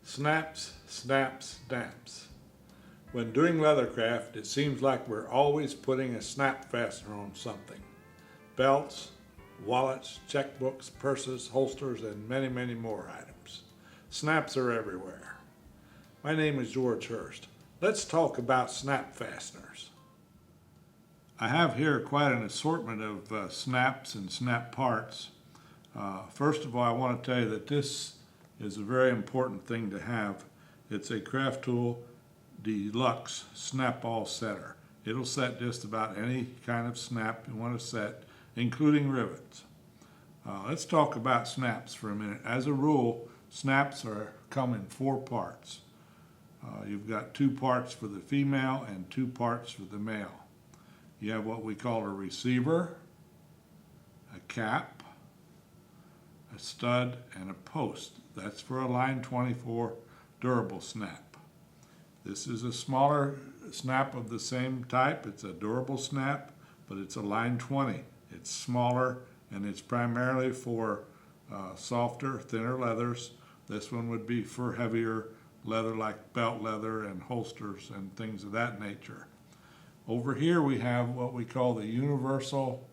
Snaps, snaps, snaps. When doing leathercraft, it seems like we're always putting a snap fastener on something. Belts, wallets, checkbooks, purses, holsters, and many, many more items. Snaps are everywhere. My name is George Hurst. Let's talk about snap fasteners. I have here quite an assortment of snaps and snap parts. First of all, I want to tell you that this is a very important thing to have. It's a Craft Tool Deluxe Snap All Setter. It'll set just about any kind of snap you want to set, including rivets. Let's talk about snaps for a minute. As a rule, snaps come in 4 parts. You've got 2 parts for the female and 2 parts for the male. You have what we call a receiver, a cap, a stud, and a post. That's for a line 24 durable snap. This is a smaller snap of the same type. It's a durable snap, but it's a line 20. It's smaller, and it's primarily for softer, thinner leathers. This one would be for heavier leather like belt leather and holsters and things of that nature. Over here we have what we call the universal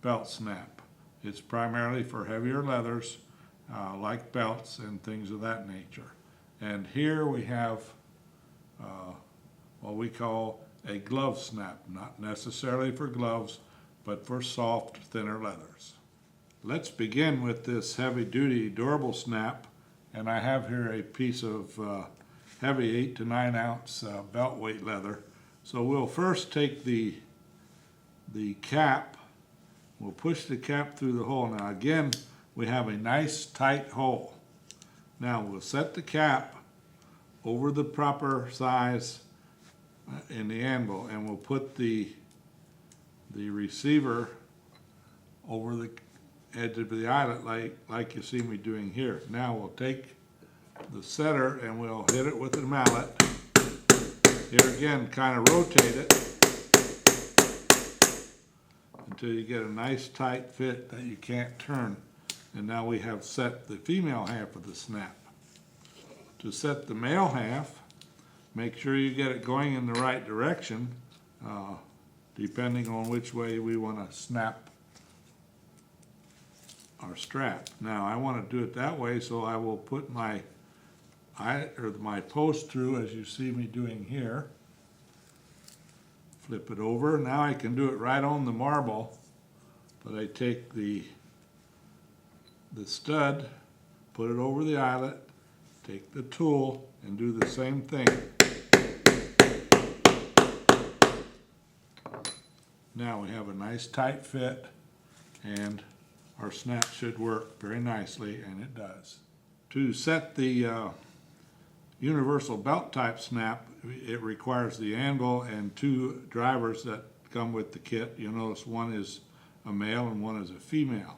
belt snap. It's primarily for heavier leathers like belts and things of that nature. And here we have what we call a glove snap, not necessarily for gloves, but for soft, thinner leathers. Let's begin with this heavy-duty durable snap, and I have here a piece of heavy 8 to 9 ounce belt weight leather. So we'll first take the cap, we'll push the cap through the hole. Now again, we have a nice tight hole. Now we'll set the cap over the proper size in the anvil, and we'll put the receiver over the edge of the eyelet like you see me doing here. Now we'll take the setter and we'll hit it with the mallet. Here again, kind of rotate it until you get a nice tight fit that you can't turn. And now we have set the female half of the snap. To set the male half, make sure you get it going in the right direction, depending on which way we want to snap our strap. Now I want to do it that way, so I will put my post through as you see me doing here. Flip it over. Now I can do it right on the marble, but I take the stud, put it over the eyelet, take the tool, and do the same thing. Now we have a nice tight fit, and our snap should work very nicely, and it does. To set the universal belt type snap, it requires the anvil and 2 drivers that come with the kit. You'll notice one is a male and one is a female.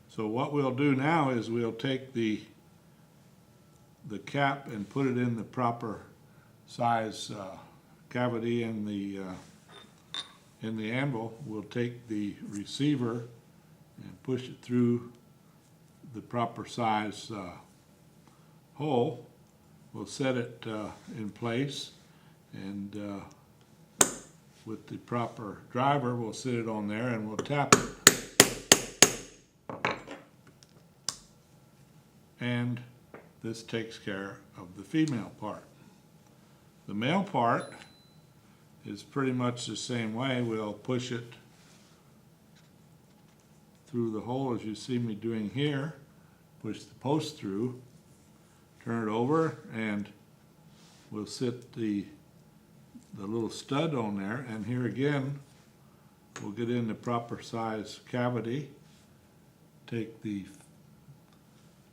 So what we'll do now is we'll take the cap and put it in the proper size cavity in the anvil. We'll take the receiver and push it through the proper size hole. We'll set it in place, and with the proper driver we'll sit it on there and we'll tap it. And this takes care of the female part. The male part is pretty much the same way. We'll push it through the hole as you see me doing here, push the post through, turn it over, and we'll sit the little stud on there, and here again we'll get in the proper size cavity, take the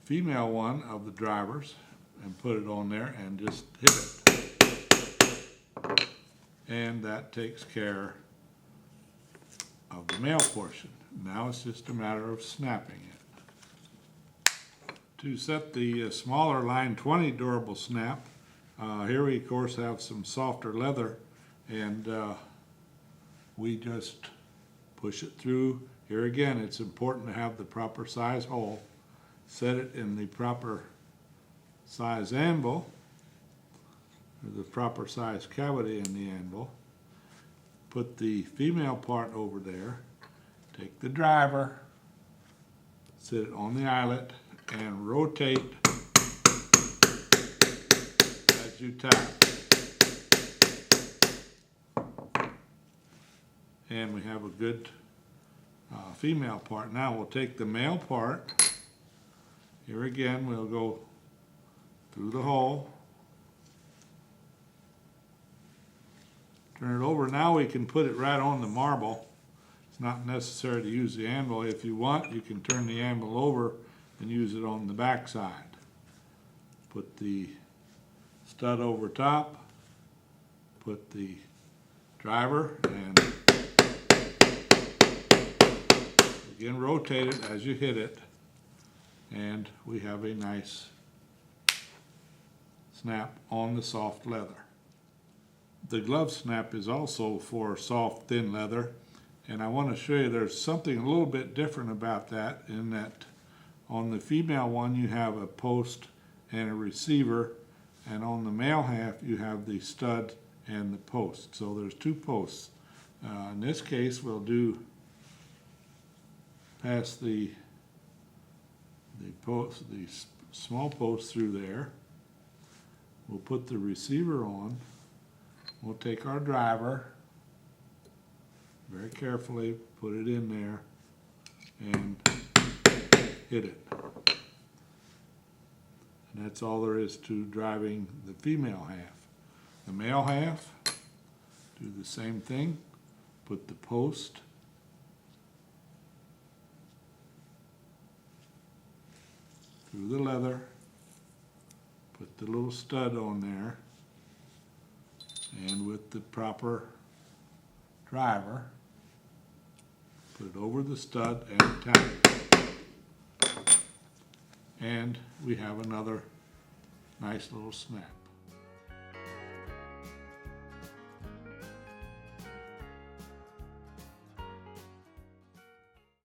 female one of the drivers and put it on there and just hit it. And that takes care of the male portion. Now it's just a matter of snapping it. To set the smaller line 20 durable snap, here we of course have some softer leather, and we just push it through. Here again, it's important to have the proper size hole, set it in the proper size anvil, or the proper size cavity in the anvil. Put the female part over there. Take the driver, sit it on the eyelet, and rotate as you tap. And we have a good female part. Now we'll take the male part. Here again, we'll go through the hole. Turn it over. Now we can put it right on the marble. It's not necessary to use the anvil. If you want, you can turn the anvil over and use it on the back side. Put the stud over top. Put the driver and again rotate it as you hit it, and we have a nice snap on the soft leather. The glove snap is also for soft, thin leather, and I want to show you there's something a little bit different about that, in that on the female one you have a post and a receiver, and on the male half you have the stud and the post. So there's two posts. In this case we'll do pass the small post through there. We'll put the receiver on. We'll take our driver, very carefully put it in there and hit it. And that's all there is to driving the female half. The male half, do the same thing. Put the post through the leather, put the little stud on there, and with the proper driver, put it over the stud and tap it. And we have another nice little snap.